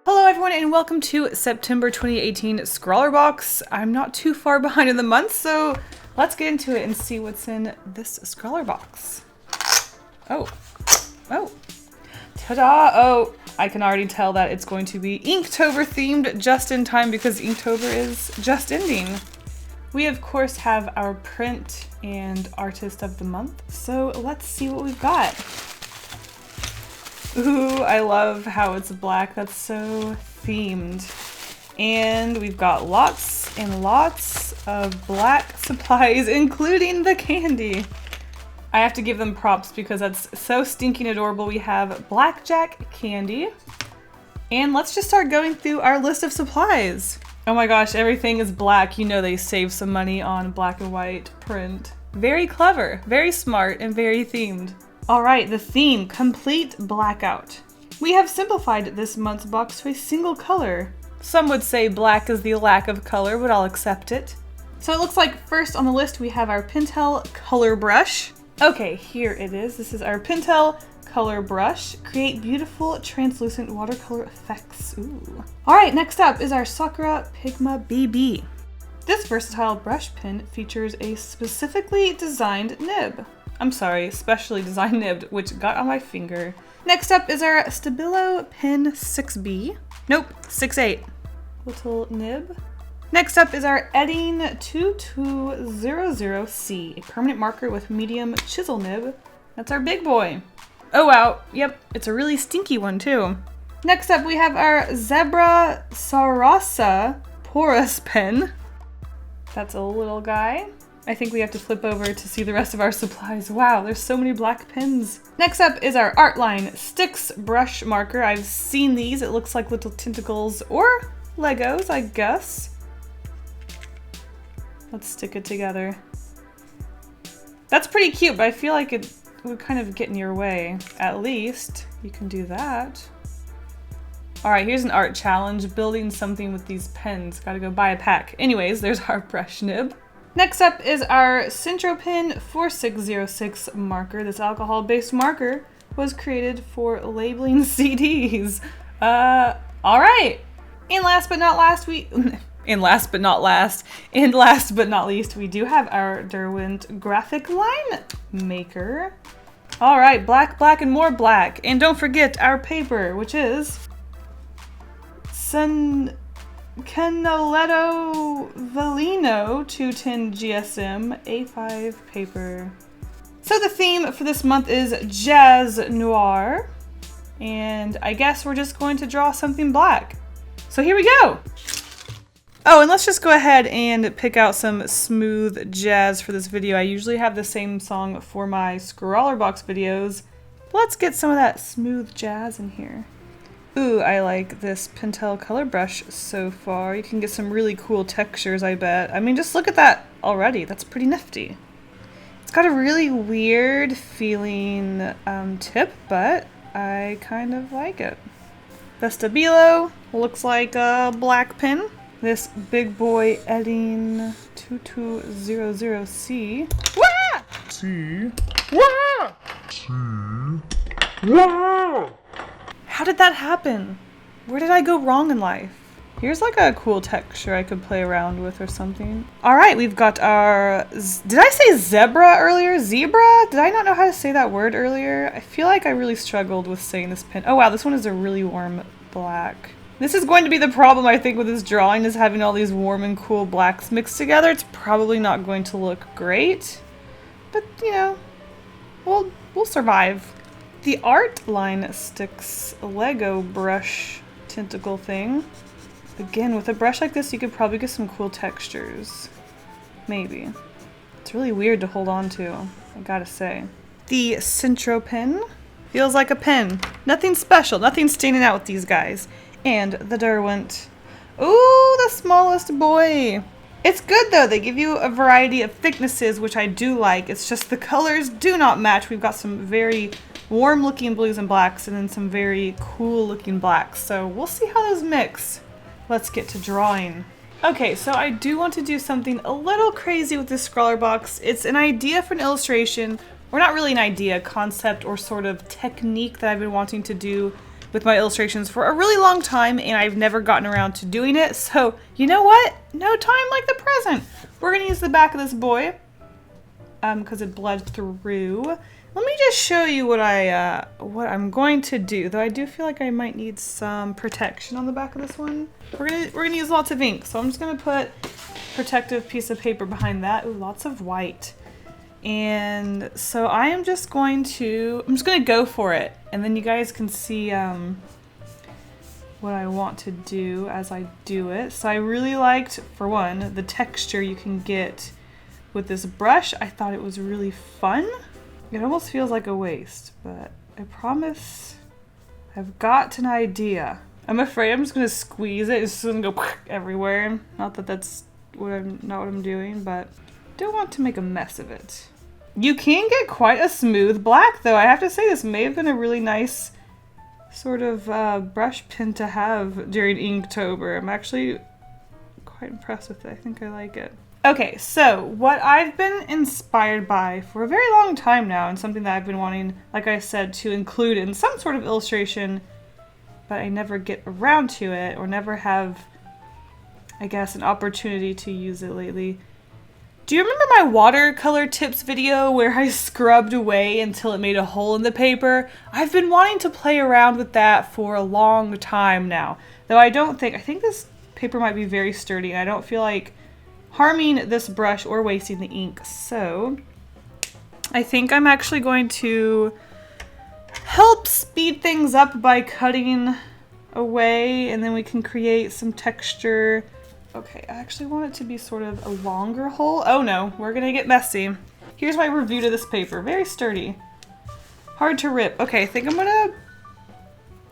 Hello everyone and welcome to September 2018 ScrawlrBox. I'm not too far behind in the month, so let's get into it and see what's in this ScrawlrBox. Oh, ta-da! Oh, I can already tell that it's going to be Inktober themed just in time because Inktober is just ending. We of course have our print and artist of the month, so let's see what we've got. Ooh, I love how it's black. That's so themed. And we've got lots and lots of black supplies, including the candy. I have to give them props because that's so stinking adorable. We have blackjack candy. And let's just start going through our list of supplies. Oh my gosh, everything is black. You know they save some money on black and white print. Very clever, very smart, and very themed. All right, the theme, complete blackout. We have simplified this month's box to a single color. Some would say black is the lack of color, but I'll accept it. So it looks like first on the list we have our Pentel color brush. Okay, here it is. This is our Pentel color brush. Create beautiful translucent watercolor effects. Ooh. All right, next up is our Sakura Pigma BB. This versatile brush pen features a specifically designed nib. I'm sorry, specially designed nib, which got on my finger. Next up is our Stabilo Pen 6B. Nope, 6.8. Little nib. Next up is our Edding 2200C, a permanent marker with medium chisel nib. That's our big boy. Oh wow, yep, it's a really stinky one too. Next up we have our Zebra Sarasa porous pen. That's a little guy. I think we have to flip over to see the rest of our supplies. Wow, there's so many black pens. Next up is our Artline Sticks brush marker. I've seen these. It looks like little tentacles or Legos, I guess. Let's stick it together. That's pretty cute, but I feel like it would kind of get in your way. At least you can do that. All right, here's an art challenge, building something with these pens. Gotta go buy a pack. Anyways, there's our brush nib. Next up is our Centropen 4606 marker. This alcohol-based marker was created for labeling CDs. All right. And last but not least, we do have our Derwent graphic line maker. All right, black, black, and more black. And don't forget our paper, which is Canaletto Velino 210 GSM A5 paper. So the theme for this month is Jazz Noir, and I guess we're just going to draw something black. So here we go! Oh, and let's just go ahead and pick out some smooth jazz for this video. I usually have the same song for my ScrawlrBox videos. Let's get some of that smooth jazz in here. Ooh, I like this Pentel color brush so far. You can get some really cool textures, I bet. I mean, just look at that already. That's pretty nifty. It's got a really weird feeling tip, but I kind of like it. The Stabilo looks like a black pen. This big boy Edding 2200C. Wah! C. Wah! C. Wah! How did that happen? Where did I go wrong in life? Here's like a cool texture I could play around with or something. All right, we've got our, did I say zebra earlier? Zebra? Did I not know how to say that word earlier? I feel like I really struggled with saying this pen. Oh wow, this one is a really warm black. This is going to be the problem I think with this drawing, is having all these warm and cool blacks mixed together. It's probably not going to look great, but you know, we'll survive. The Artline Sticks Lego brush tentacle thing. Again, with a brush like this, you could probably get some cool textures. Maybe. It's really weird to hold on to, I gotta say. The Centropen feels like a pen. Nothing special, nothing standing out with these guys. And the Derwent. Ooh, the smallest boy. It's good though, they give you a variety of thicknesses, which I do like. It's just the colors do not match. We've got some very warm looking blues and blacks and then some very cool looking blacks. So we'll see how those mix. Let's get to drawing. Okay, so I do want to do something a little crazy with this ScrawlrBox. It's an idea for an illustration, or not really an idea, concept or sort of technique that I've been wanting to do with my illustrations for a really long time, and I've never gotten around to doing it. So you know what? No time like the present. We're gonna use the back of this boy because it bled through. Let me just show you what I'm going to do, though I do feel like I might need some protection on the back of this one. We're gonna use lots of ink, so I'm just gonna put protective piece of paper behind that. Ooh, lots of white. And so I'm just gonna go for it, and then you guys can see what I want to do as I do it. So I really liked, for one, the texture you can get with this brush. I thought it was really fun. It almost feels like a waste, but I promise I've got an idea. I'm afraid I'm just gonna squeeze it. It's just gonna go everywhere. Not that that's not what I'm doing, but don't want to make a mess of it. You can get quite a smooth black, though. I have to say, this may have been a really nice sort of brush pen to have during Inktober. I'm actually quite impressed with it. I think I like it. Okay, so what I've been inspired by for a very long time now, and something that I've been wanting, like I said, to include in some sort of illustration, but I never get around to it, or never have, I guess, an opportunity to use it lately. Do you remember my watercolor tips video where I scrubbed away until it made a hole in the paper? I've been wanting to play around with that for a long time now. Though I think this paper might be very sturdy, and I don't feel like harming this brush or wasting the ink. So I think I'm actually going to help speed things up by cutting away, and then we can create some texture. Okay, I actually want it to be sort of a longer hole. Oh no, we're gonna get messy. Here's my review to this paper. Very sturdy. Hard to rip. Okay, I think I'm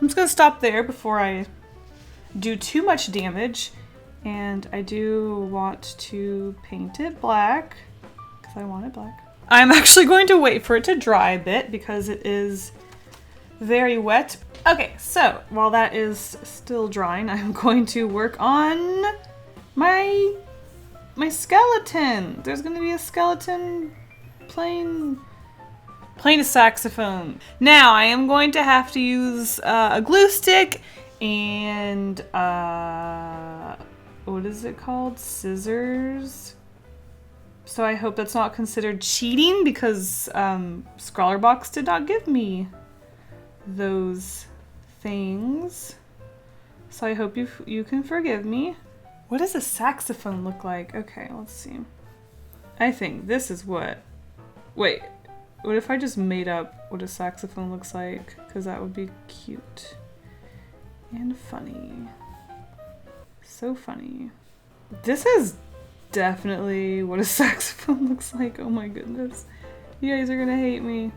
just gonna stop there before I do too much damage. And I do want to paint it black, because I want it black. I'm actually going to wait for it to dry a bit, because it is very wet. Okay, so while that is still drying, I'm going to work on my skeleton. There's going to be a skeleton playing a saxophone. Now, I am going to have to use a glue stick and what is it called? Scissors. So I hope that's not considered cheating, because ScrawlrBox did not give me those things. So I hope you can forgive me. What does a saxophone look like? Okay, let's see. I think this is what... Wait, what if I just made up what a saxophone looks like? Because that would be cute and funny. So funny. This is definitely what a saxophone looks like. Oh my goodness. You guys are gonna hate me.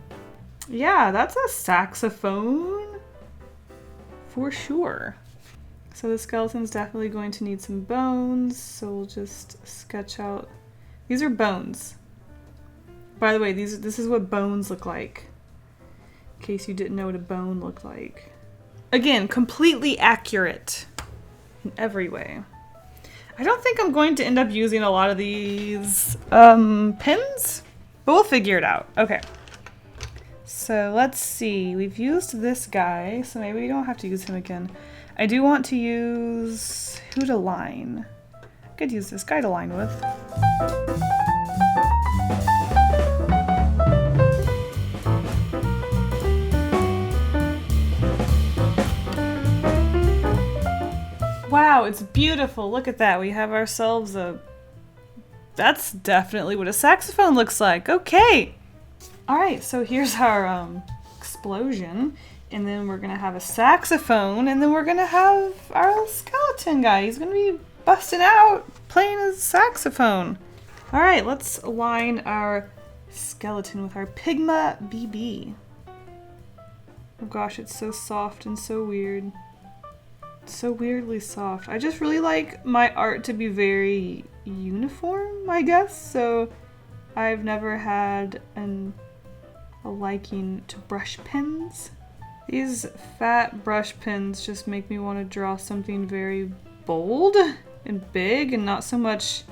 Yeah, that's a saxophone for sure. So the skeleton's definitely going to need some bones, so we'll just sketch out. These are bones. By the way, this is what bones look like, in case you didn't know what a bone looked like. Again, completely accurate in every way. I don't think I'm going to end up using a lot of these pins, but we'll figure it out. Okay. So let's see. We've used this guy, so maybe we don't have to use him again. I do want to use who to line. I could use this guy to line with. Wow, it's beautiful. Look at that. We have ourselves that's definitely what a saxophone looks like. Okay. All right, so here's our explosion. And then we're gonna have a saxophone, and then we're gonna have our skeleton guy. He's gonna be busting out, playing his saxophone. All right, let's line our skeleton with our Pigma BB. Oh gosh, it's so soft and so weird. It's so weirdly soft. I just really like my art to be very uniform, I guess. So I've never had a liking to brush pens. These fat brush pens just make me want to draw something very bold and big and not so much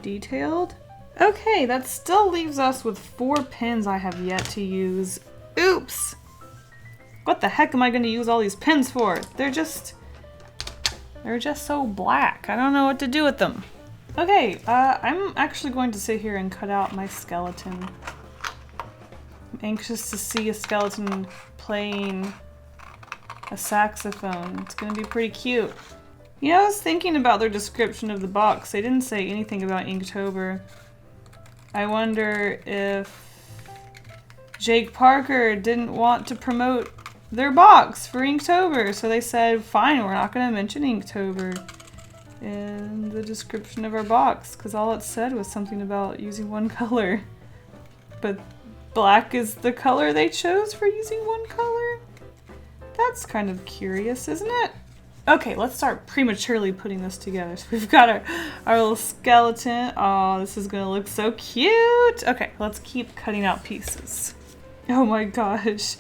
detailed. Okay, that still leaves us with 4 pens I have yet to use. Oops! What the heck am I going to use all these pins for? They're just so black. I don't know what to do with them. Okay, I'm actually going to sit here and cut out my skeleton. I'm anxious to see a skeleton playing a saxophone. It's gonna be pretty cute. You know, I was thinking about their description of the box. They didn't say anything about Inktober. I wonder if Jake Parker didn't want to promote their box for Inktober, so they said, fine, we're not gonna mention Inktober in the description of our box, because all it said was something about using one color. But black is the color they chose for using one color? That's kind of curious, isn't it? Okay, let's start prematurely putting this together. So we've got our little skeleton. Oh, this is gonna look so cute. Okay, let's keep cutting out pieces. Oh my gosh.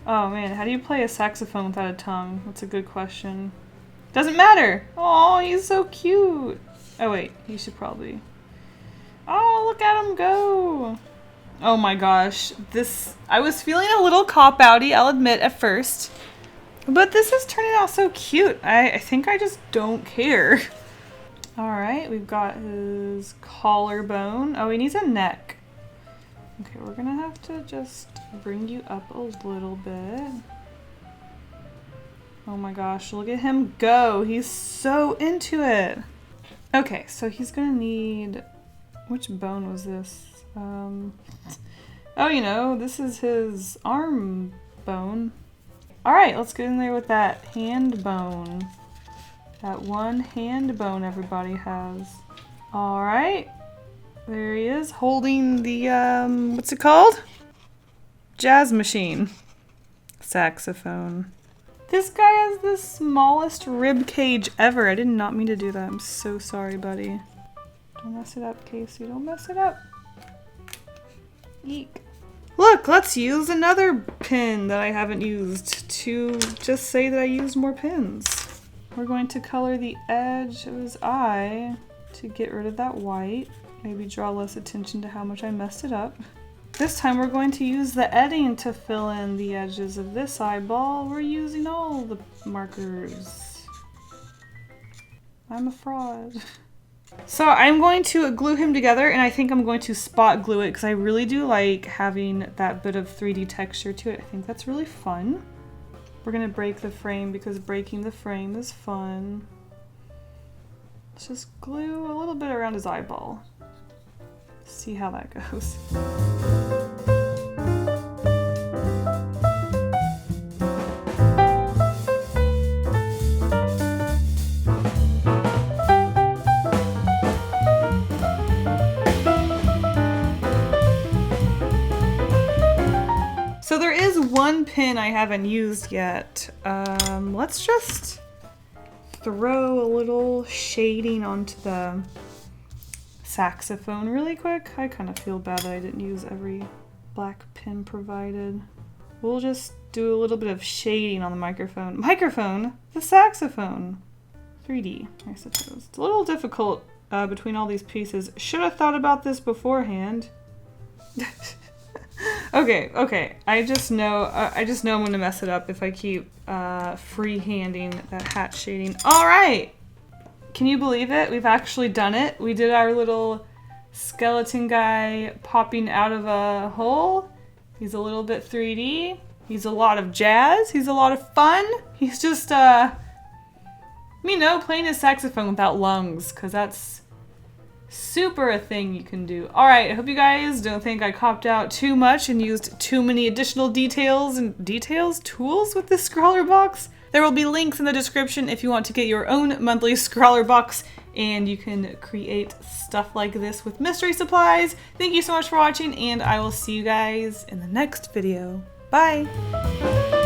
Oh man, how do you play a saxophone without a tongue? That's a good question. Doesn't matter. Oh, he's so cute. Oh wait, he should probably. Oh, look at him go. Oh my gosh, I was feeling a little cop-outy, I'll admit, at first. But this is turning out so cute. I think I just don't care. Alright, we've got his collarbone. Oh, he needs a neck. Okay, we're gonna have to just bring you up a little bit. Oh my gosh, look at him go. He's so into it. Okay, so he's gonna need... Which bone was this? Oh, you know, this is his arm bone. Alright, let's get in there with that hand bone. That one hand bone everybody has. Alright. There he is, holding the, what's it called? Jazz machine. Saxophone. This guy has the smallest rib cage ever. I did not mean to do that. I'm so sorry, buddy. Don't mess it up, Kasey. Don't mess it up. Eek. Look, let's use another pin that I haven't used to just say that I used more pins. We're going to color the edge of his eye to get rid of that white. Maybe draw less attention to how much I messed it up. This time we're going to use the edding to fill in the edges of this eyeball. We're using all the markers. I'm a fraud. So I'm going to glue him together, and I think I'm going to spot glue it because I really do like having that bit of 3D texture to it. I think that's really fun. We're going to break the frame because breaking the frame is fun. Let's just glue a little bit around his eyeball. See how that goes. So there is one pin I haven't used yet. Let's just throw a little shading onto the saxophone really quick. I kind of feel bad that I didn't use every black pin provided. We'll just do a little bit of shading on the microphone. The saxophone. 3D, I suppose. It's a little difficult between all these pieces. Should have thought about this beforehand. Okay. I just know I'm gonna mess it up if I keep free-handing that hat shading. All right. Can you believe it? We've actually done it. We did our little skeleton guy popping out of a hole. He's a little bit 3D. He's a lot of jazz. He's a lot of fun. He's just, you know, playing his saxophone without lungs, because that's super a thing you can do. All right, I hope you guys don't think I copped out too much and used too many additional tools with this ScrawlrBox. There will be links in the description if you want to get your own monthly ScrawlrBox, and you can create stuff like this with mystery supplies. Thank you so much for watching, and I will see you guys in the next video. Bye!